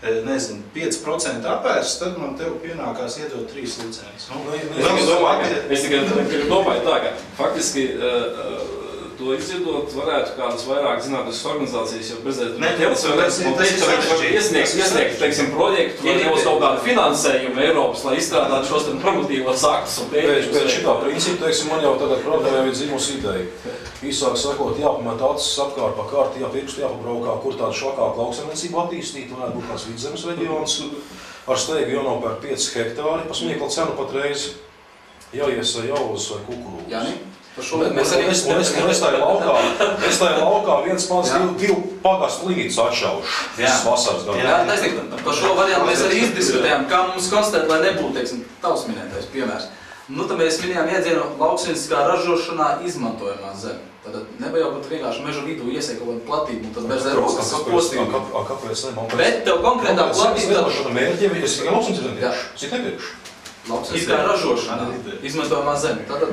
nezinu, 5% apērs, tad man tev pienākās iedot 3 licences. Es tikai domāju tā, ka faktiski to izdzirdot varētu kādas vairāk zinātniskas organizācijas jau prezidēt iesniegt, teiksim, projektu vai jau kaut kādu finansējumu Eiropas, lai izstrādātu šos normatīvos aktus un pētījumus. Pēc šitā principa, teiksim, man jau tagad problēma ir dzimusi ideja. Īsāk sakot, jāpamet acis apkārt pa kārti, jāpabraukā, kur tādu švakāku lauksaimniecību attīstīt, varētu būt kāds Vidzemes reģions. Ar steigu jānopērk 5 hektāri, pa smiekla cenu patreiz jāiesa jauz vai kukurūzes. Jāni? Es tajā laukā viens pats 2 pagastu līdz atšaušu. Visas vasaras gadu. Jā, taisnīgi, par šo variantu mēs arī izdiskutējām, kā mums konstatēt, lai nebūtu, teiksim, tavs minētais piemērs. Nu, tad mēs minējām iedzienu lauksaimnieciskā ražošanā izmantojamā zeme. Tad nebija jau pat vienkārši meža vidū iesiek kaut kādu platību, un tad bez rokas kaut postību. Kāpēc ne? Bet tev konkrētā platība... Mērķiem es tikai lauksaimniecības lauksaimnieciskā ražošanā izmantojamā zeme. Tātad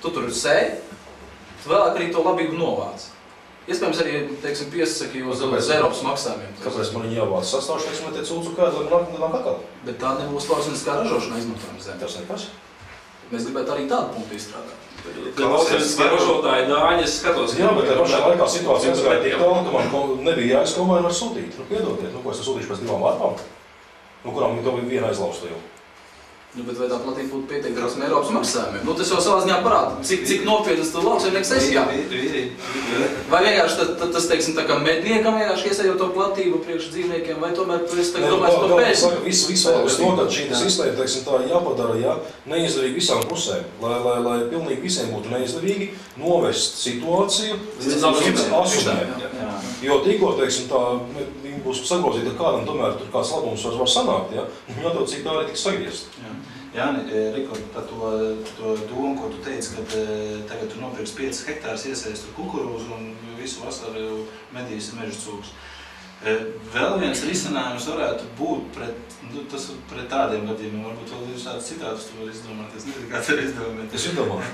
tu tur sēji, tu vēlāk arī to labību novāc. Iespējams arī, teiksim, piesaki uz Eiropas maksājumiem. Kāpēc man viņi jāvāc sastāvšu, teiksim, lai te cūcu kādu, lai nāk atkal? Bet tā nebūs lauksaimnieciskā ražošanā izmantojama zeme. Tas nekas. Mēs gribētu arī tādu punktu izstrādāt. Lauksaimniecības ražotāji dāņi, es skatos. Jā, bet pašā laikā situācija izgāja tik tālu, ka man nebija jāies kombāinu var sūtīt. Nu, piedodiet, ko es te sūtīšu pēc 2 vārpām? Nu, kurām to bija viena aizlausta jau. Nu, bet vai tā platība būtu pieteikt ar Eiropas maksājumiem? Nu, tas jau savā ziņā parāda, cik nopietnas tu lauksaimnieks esi, jā. Vai vienkārši tas, teiksim, tā kā medniekam vienkārši iesējot to platību priekš dzīvniekiem, vai tomēr tu esi domājis to pēc? Visu to, ka šī sistēma, teiksim, tā jāpadara, jā, neizdevīgi visām pusēm, lai pilnīgi visiem būtu neizdevīgi novest situāciju līdz asumiem. Jo tikko, teiksim, tā viņi būs sagrozīti, ka kādam tomēr tur kāds labums var sanākt, jā, un jādod, cik tā arī tiks sagriezt. Jāni, Rikard, par to domu, ko tu teici, ka tagad tu nopirks 5 hektārus iesēst tur kukurūzu un visu vasaru medīs meža cūkus. Vēl viens risinājums varētu būt pret tādiem gadījumiem, varbūt vēl ir šāds citātus, tu var izdomāt, es nezinu, kā tev izdomāt. Es izdomāju.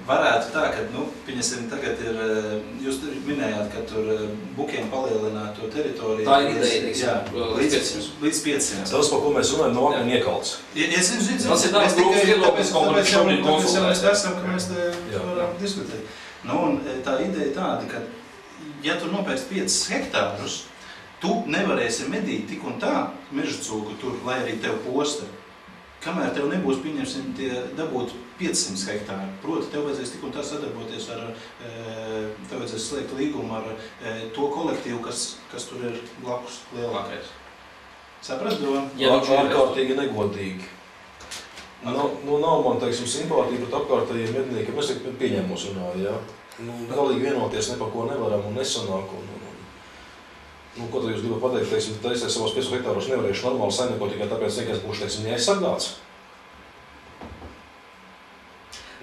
Varētu tā, ka, pieņasim, tagad ir, jūs minējāt, ka tur bukiem palielināt to teritoriju. Tā ir ideja, līdz 500. Tas, par ko mēs runājam, no akmeņa iekalts. Es zinu, tas ir tāds grūts viedoklis, kaut kāds šobrīd konsultēs. Mēs esam, ka mēs te varam diskutēt. Nu, un tā ideja tāda, ka ja tu nopērci 5 hektārus, tu nevarēsi medīt tik un tā meža cūku tur, lai arī tev posta. Kamēr tev nebūs, pieņemsim, dabūt 500 hektāri. Proti, tev vajadzēs tik un tā sadarboties tev vajadzēs slēgt līgumu ar to kolektīvu, kas tur ir blakus lielākais. Saprast, domu? Ārkārtīgi negodīgi. Nu, nav man, teiksim, simpātija pret apkārtējiem medniekiem. Mēs pieņēmos runāju, jā. Galīgi vienoties ne par ko nevaram un nesanāk. Ko tad jūs gribat pateikt, teiksim, ka es savos 5 hektāros nevarēšu normāli saimniekot tikai tāpēc, ka es būšu, teiksim, neaizsargāts?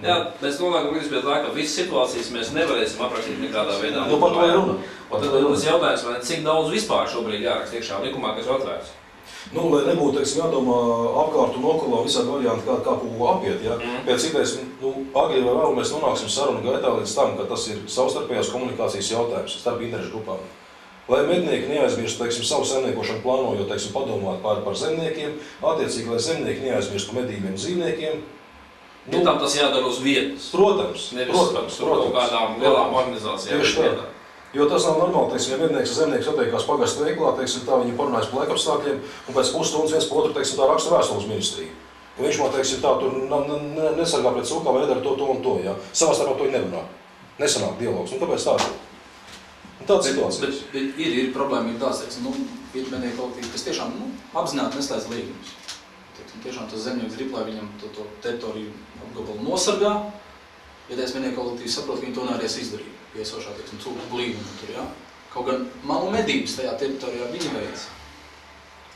Jā, mēs nonākam līdz pie tā, ka visas situācijas mēs nevarēsim aprakstīt nekādā veidā. Nu, par to ir runa. Un tad tas jautājums, vai cik daudz vispār šobrīd jāraksta iekšā likumā, kas ir atvērts? Nu, lai nebūtu, teiksim, jādomā apkārt un okolā visādi varianti, kā ko apiet, jā. Pēc idejas, agri vai vēl mēs nonāksim sarunu gaitā līdz tam, ka tas ir savstarpējās komunikācijas jautājums starp interešu grupām. Lai mednieki neaizmirst, teiksim, savu saimniekošanu plānojot, teiksim, padomāt par zemniekiem, attiecīgi, lai zemnieki neaizmirst par medībiem dzīvniekiem. Tam tas jādara uz vietas. Protams, protams. Kaut kādām lielām organizācijām. Tieši tā. Jo tas nav normāli, teiksim, ja mednieks ar zemnieks attiekās pagastu veiklā, teiksim, tā viņi parunājas par laikapstākļiem, un pēc pusstundas viens par otru, teiksim, tā raksta vēstules ministriju. Ka viņš man, teiksim, tā tur nesargā pret cūkām vai nedara to un to, jā. Savā starpā to nevarā. Nesanāk dialogs, un tāpēc tā ir. Tāda situācija. Bet ir problēma, ir tāds, teiksim, ir mednieku kolektīvi, kas tiešām, apzināti neslēdz līgumus. Tiešām tas zemnieks grib, lai viņam to teritoriju apgabalu nosargā, ja tais mednieku kolektīvs saprot, ka viņi to nevarēs izdarīt. Iesošā, teiksim, cūku blīvumu tur, jā. Kaut gan malu medības tajā teritorijā viņi veic.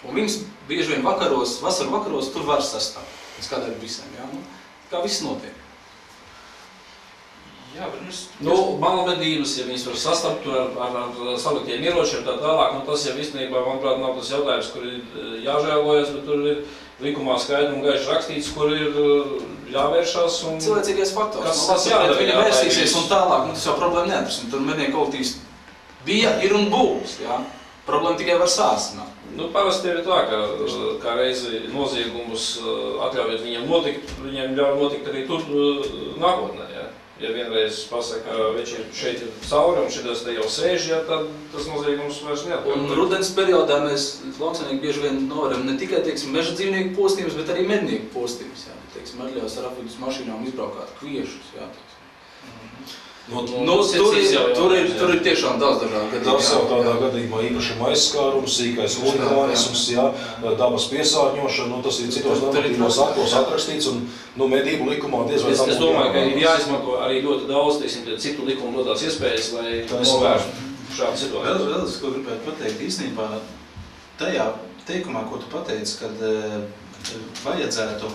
Un viņas bieži vien vasaru vakaros tur var sastāvēt. Pēc kādēļ visiem, jā. Kā viss notiek. Jā, bet malu medības, ja viņas var sastapt ar saliktiem ieročiem tā tālāk, tas jau īstenībā, manuprāt, nav tas jautājums, kur ir jāžēlojas, bet tur ir likumā skaidri un gaiši rakstīts, kur ir jāvēršās un... Cilvēcīgais faktors. Tas jādara, viņa vērsīsies un tālāk, tas jau problēma neatrisināt. Tur mednieku kolektīvs bija, ir un būs, jā. Problēma tikai var sāsināt. Nu, parasti ir tā, ka kā reizi noziegumus atļaujot viņiem notikt, viņiem ļauj notikt arī tur nākotnē, ja? Ja vienreiz pasaka, viņš ir šeit ir cauri un šitas te jau sēž, ja, tad tas noziegums vairs neatļauj. Un rudens periodā mēs lauksaimnieki bieži vien novaram ne tikai, teiksim, meža dzīvnieku postījumus, bet arī mednieku postījumus, jā. Teiksim, atļaus ar apvidus mašīnām izbraukāt kviešus, jā. Tur ir tiešām daudz dažādu gadījumu. Tas jau tādā gadījumā īpašuma aizskārums, sīkais huligānisms, dabas piesārņošana, tas ir citos normatīvos aktos atrakstīts un medību likumā diez vai tam. Es domāju, ka ir jāizmanto arī ļoti daudz, teiksim, citu likumu dotās iespējas, lai novērstu šādu situāciju. Vēl es ko gribētu pateikt, īstenībā tajā teikumā, ko tu pateici, kad vajadzētu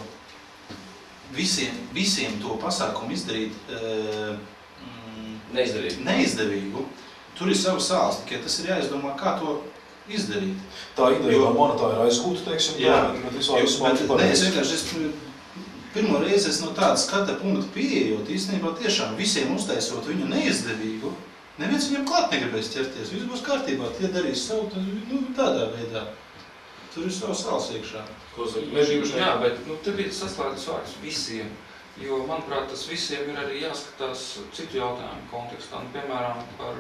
visiem to pasākumu izdarīt neizdevīgu. Tur ir savas sāls, tikai tas ir jāizdomā, kā to izdarīt. Tā ideja monetāri aizgūta, teiksim, bet es vienkārši pirmo reizi es no tāda skata punkta pieejot, īstenībā tiešām visiem uztaisot viņu neizdevīgu, neviens viņam klāt negribēs ķerties, viss būs kārtībā, tie darīs savu, tādā veidā. Tur ir savas sāls iekšā. Jā, bet te bija saslēgtas vārds visiem. Jo, manuprāt, tas visiem ir arī jāskatās citu jautājumu kontekstā, piemēram, par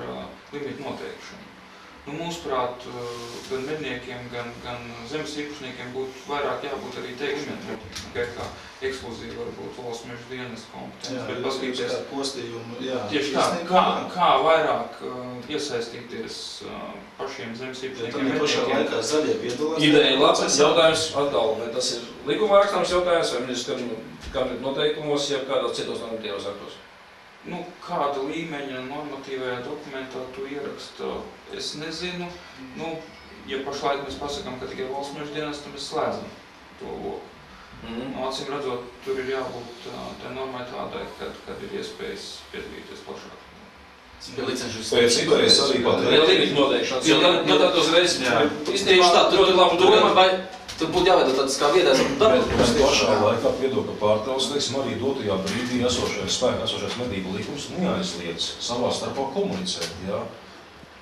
limitu noteikšanu. Mūsuprāt, gan medniekiem, gan zemes īpašniekiem būtu vairāk jābūt arī te limitu noteikšanai, kā ekskluzīvi varbūt valsts meža dienas kompetence. Bet paskatīties, tieši tā, kā vairāk iesaistīties pašiem zemes īpašniekiem. Pašā laikā zaļie piedalās. Ideja labs jautājums atkal, vai tas ir likuma rakstāms jautājums, vai ministrs kādreiz noteikumos, ja kādos citos normatīvos aktos? Kāda līmeņa normatīvajā dokumentā tu ieraksta, es nezinu. Ja pašlaik mēs pasakām, ka tikai valsts meža dienestam mēs slēdzam to loku. Acīm redzot, tur ir jābūt tai normai tādai, kad ir iespējas piedalīties plašāk. Pēc idejas arī pateikt. Limita noteikšanas, jo tad uzreiz Tieši tā, tur labi doma, vai tur būtu jāveido tāds kā viedais darbs. Bet pašā laikā viedokļa pārtrauc, teiksim, arī dotajā brīdī esošais medību likums neaizliedz savā starpā komunicēt, jā.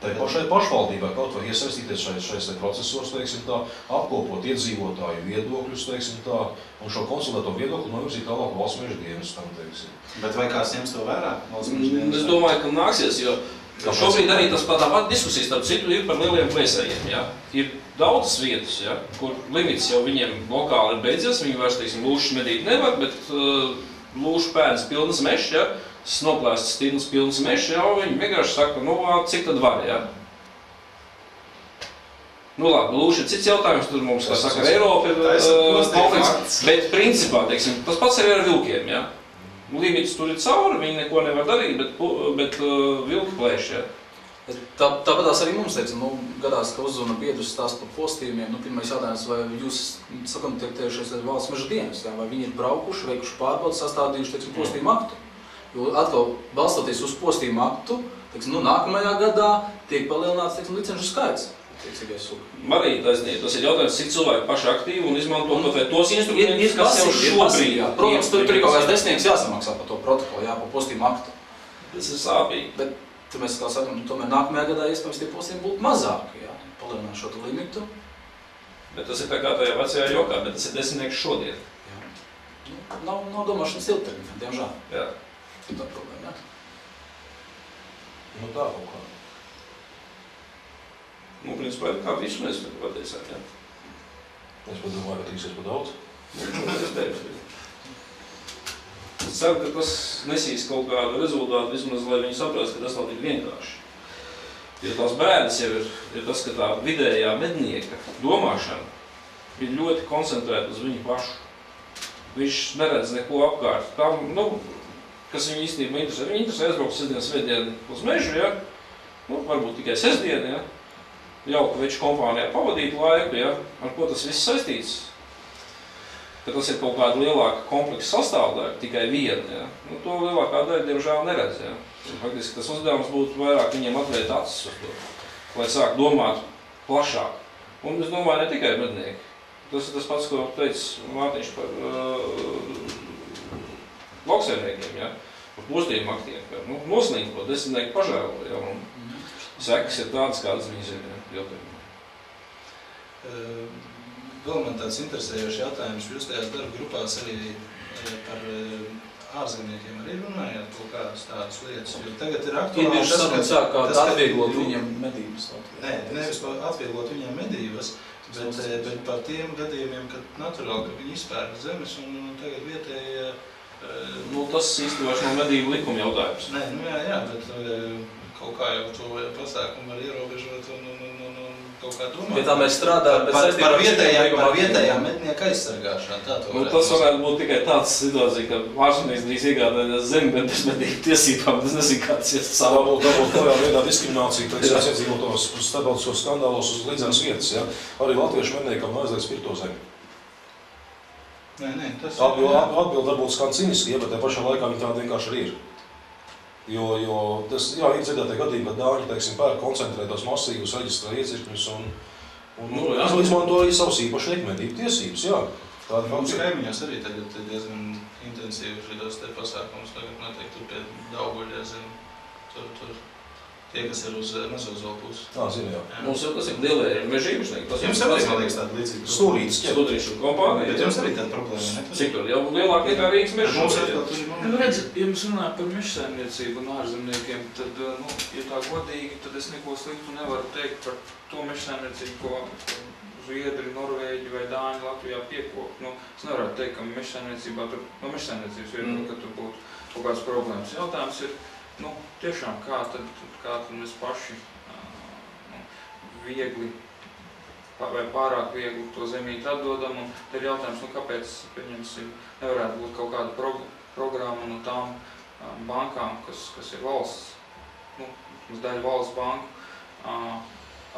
Tai pašai pašvaldībai kaut vai iesaistīties šais procesos, teiksim tā, apkopot iedzīvotāju viedokļus, teiksim tā, un šo konsultēto viedokli novirzīt tālāk valsts meža dienestam, teiksim. Bet vai kāds ņems to vērā valsts meža dienestam? Es domāju, ka nāksies, jo šobrīd arī tas tāpat diskusijas, starp citu, ir par lieliem plēsējiem, jā. Ir daudzas vietas, ja, kur limits jau viņiem lokāli ir beidzies, viņi vairs, teiksim, lūšas medīt nevar, bet lūšu pēdas pilnas mešs, ja, noplēstas stīnas pilnas mešs, ja, viņi vienkārši saka, cik tad var, ja. Labi, lūši ir cits jautājums, tur mums, kā saka, ar Eiropu ir konflikts, bet principā, teiksim, tas pats arī ar vilkiem, ja. Limits tur ir cauri, viņi neko nevar darīt, bet vilki plēš, ja. Tāpatās arī mums, teiksim, gadās, ka uzzvana biedrus stāst par postījumiem. Pirmais jautājums, vai jūs sakontaktējušies ar valsts meža dienas, vai viņi ir braukuši, veikuši pārbaudas, sastādījuši, teiksim, postījumu aktu. Jo atkal, balstoties uz postījumu aktu, teiksim, nākamajā gadā tiek palielināts, teiksim, licenšu skaits. Arī tas ir jautājums, cik cilvēki paši aktīvi un izmanto tos instrumentus, kas jau šobrīd. Protams, tur ir kaut kāds desmitnieks jāsamaksā par to protokolu, jā, par postījumu aktu. Tas ir sāpīgi. Tur mēs, kā sakam, tomēr nākamajā gadā iespējams tie postījumi būtu mazāki, jā, palielināt šo limitu. Bet tas ir tā kā tajā vecajā jokā, bet tas ir desmitnieks šodien. Jā. Nav domāšanas ilgtermiņā, diemžēl. Jā. Ir tā problēma, jā. Tā kaut kā. Principā ir kā visu mēs pateicām, jā. Es pat domāju, ka trīsies pa daudz. Es ceru, ka tas nesīs kaut kādu rezultātu, vismaz, lai viņi saprast, ka tas nav tik vienkārši. Jo tās bēdas jau ir tas, ka tā vidējā mednieka domāšana ir ļoti koncentrēta uz viņu pašu. Viņš neredz neko apkārt. Tam, kas viņu īstenībā interesē. Viņi interesē aizbraukt sestdienu, svētdienu uz mežu, ja? Varbūt tikai sestdienu, ja? Jauka veču kompānijā pavadīt laiku, ja? Ar ko tas viss saistīts? Ka tas ir kaut kāda lielāka kompleksa sastāvdaļa, tikai viena, ja? To lielākā daļa, diemžēl, neredz, ja? Faktiski tas uzdevums būtu vairāk viņiem atvērt acis uz to, lai sāk domāt plašāk. Un es domāju, ne tikai mednieki. Tas ir tas pats, ko teica Mārtiņš par lauksaimniekiem, ja? Par postījumu aktiem. Noslīnkot, desmitnieki pažēlo, ja? Un sekas ir tādas, kādas viņas ir, ja? Vēl man tāds interesējošs jautājums, jūs tajās darba grupās arī par ārzemniekiem arī runājāt kaut kādas tādas lietas, jo tagad ir aktuāli tas, ka atvieglot viņiem medības. Nē, nevis atvieglot viņiem medības, bet par tiem gadījumiem, kad naturāli, ka viņi izpērk zemes un tagad vietēji... Tas īstenībā no medību likuma jautājums. Nē, jā, bet kaut kā jau to pasākumu var ierobežot un kaut kā domāt. Pie tā mēs strādājam, bet par vietējām mednieku aizsargāšanu. Tas varētu būt tikai tāds situācija, ka ārzemnieks drīz iegādājas zemi, bet bez medību tiesībām, es nezinu, kā tas iet savu. Dabūt kājā veidā diskriminācija, teiksim, iedzīvotos starptautiskos skandālos uz līdzenas vietas, ja? Arī latviešu medniekam aizliedz pirto zemi. Nē, tas... Atbild varbūt skan ciniski, ja, bet tajā pašā laikā viņi tādi vienkārši arī ir. Jo tas, jā, ir dzirdētie gadījumi, kad dāņi, teiksim, pērk koncentrētos masīvus, reģistrē iecirkņus un izmanto arī savus īpašnieku medību tiesības, jā. Mums kaimiņos arī tagad diezgan intensīvi šitos te pasākums, tagad notiek tur pie Dauguļa, tur tie, kas ir uz Mazozola pusi. Zinu, jā. Mums jau tas ir lielie mežībušnieki. Jums arī, man liekas, tāda līdzīga. Stūrīšu kompānija. Bet jums arī tāda problēma, ne? Cik tur jau lielāk nekā Rīgas mežībušnieki. Redziet, ja mums runāja par mežsaimniecību un ārzemniekiem, tad, ja tā godīgi, tad es neko sliktu nevaru teikt par to mežsaimniecību, ko Zviedri, Norvēģi vai Dāņi Latvijā piekop. Es nevarētu teikt, ka mežsaimniecībā tur, mežsaimniecības vietā, ka tur būtu kaut kāds problēmas. Jautājums ir, tiešām kā tad mēs paši viegli vai pārāk viegli to zemīti atdodam, un te ir jautājums, kāpēc, pieņemsim, nevarētu būt kaut kāda programma no tām bankām, kas ir valsts, daļa valsts banku,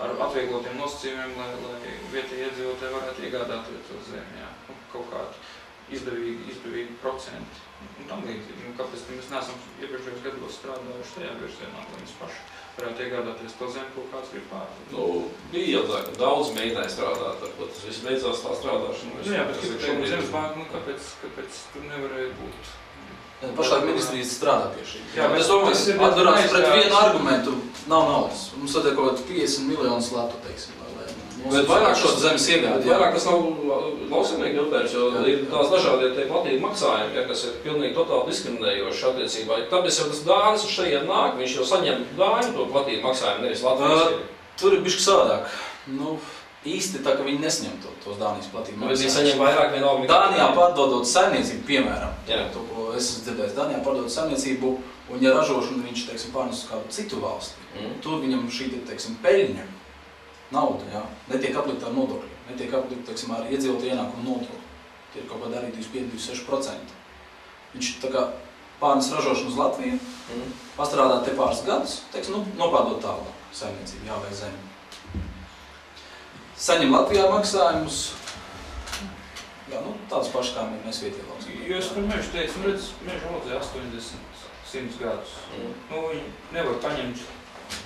ar atvieglotiem nosacījumiem, lai vietēji iedzīvotāji varētu iegādāties to zemi, kaut kādi izdevīgi procenti. Tam līdzīgi, kāpēc mēs neesam iepriekšējos gados strādājuši tajā virzienā, lai mēs paši varētu iegādāties to zemi, ko kāds grib pārdot. Bija jau tā, ka daudz mēģināja strādāt, ar ko tas viss beidzās tā strādāšana. Jā, bet zemes banka, kāpēc tur nevarēja būt? Pašlaik ministrijas strādā pie šī. Jā, bet es domāju, atdarās pret vienu argumentu nav naudas. Mums vajag kaut 50 miljonus latu, teiksim. Bet vairāk šo zemes iegādi. Vairāk tas nav lauksaimnieku jautājums, jo ir tās dažādie tie platību maksājumi, kas ir pilnīgi totāli diskriminējoši attiecībā. Tāpēc jau tas dānis uz šajien nāk, viņš jau saņem dāņu to platību maksājumu, nevis Latvijas. Tur ir bišķi savādāk. Īsti tā, ka viņi nesņem tos Dānijas platību maksājumus. Viņi saņem vairāk vienalga. Dānijā pārdodot saimniecību, piemēram, to, ko es dzirdēju, Dānijā pārdodot saimniecību, un ja ražošanu viņš, teiksim, pārnes uz kādu citu valsti, tur viņam šī, teiksim, peļņa, nauda, netiek aplikta ar nodokļiem, netiek aplikta, teiksim, ar iedzīvotāju ienākumu nodokli. Tie ir kaut kādi arī 25–26%. Viņš tā kā pārnes ražošanu uz Latviju, pastrādā te pāris gadus, teiksim, nopārdot tālāk saimniecību, vai zemi. Saņem Latvijā maksājumus, tāds pašs kā mēs vietējā lauksaimniecībā. Jo es par mežu teicu, redz, mežu audzē 80–100 gadus. Viņi nevar paņemt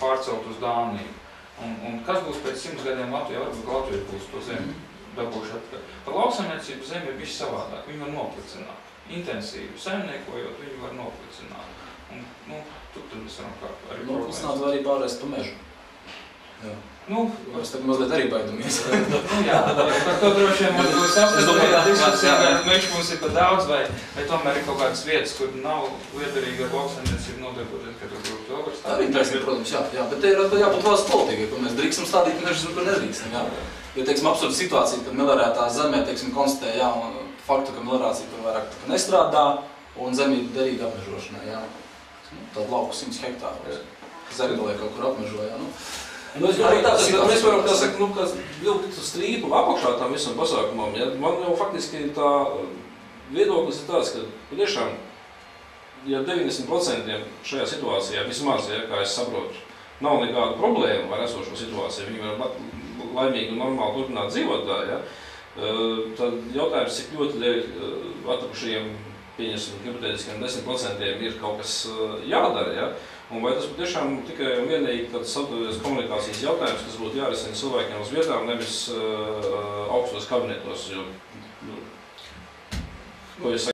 pārcelt uz Dāniju. Un kas būs pēc 100 gadiem Latvijā? Varbūt Latvija būs to zemi dabūši atpakaļ. Par lauksaimniecību zemi ir bišķi savādāk. Viņi var noplicināt. Intensīvi saimniekojot, viņi var noplicināt. Tur tad mēs varam kā arī problēmas. Noplicināt var arī pārēst pa mežu. Es tagad mazliet arī baidamies. Jā, par to droši vien mums būs diskusija, vai mežs mums ir pa daudz, vai tomēr ir kaut kādas vietas, kur nav liederīgi ar lauksaimniecību nodarboties, ka tur būtu vēl var stādīt. Tā ir taisnība, protams, jā, bet te ir jābūt valsts politikai, kur mēs drīkstam stādīt mežus un kur nedrīkstam, jā. Jo, teiksim, absurda situācija, kad melorētā zemē, teiksim, konstatē, faktu, ka melorācija tur vairāk nestrādā un zemi ir derīgi apmežošanai, jā. Tāda lauku 100 hektāros. Zergalē kaut kur apmežo, jā, Es domāju, mēs varam tā saka, vilkt strīpu apakšā tam visam pasākumam. Ja? Man jau faktiski tā viedoklis ir tāds, ka patiešām, ja 90% šajā situācijā vismaz, kā es saprotu, nav nekāda problēma ar esošo situāciju, viņi var laimīgi un normāli turpināt dzīvot tā, ja? Tad jautājums, cik ļoti dēļ atrapušajiem, pieņemsim, hipotētiskiem 10% ir kaut kas jādara, ja? Un vai tas patiešām tikai un vienīgi tāds savdabīgās komunikācijas jautājums, kas būtu jārisina cilvēkiem uz vietām, nevis augstos kabinetos, jo, ko es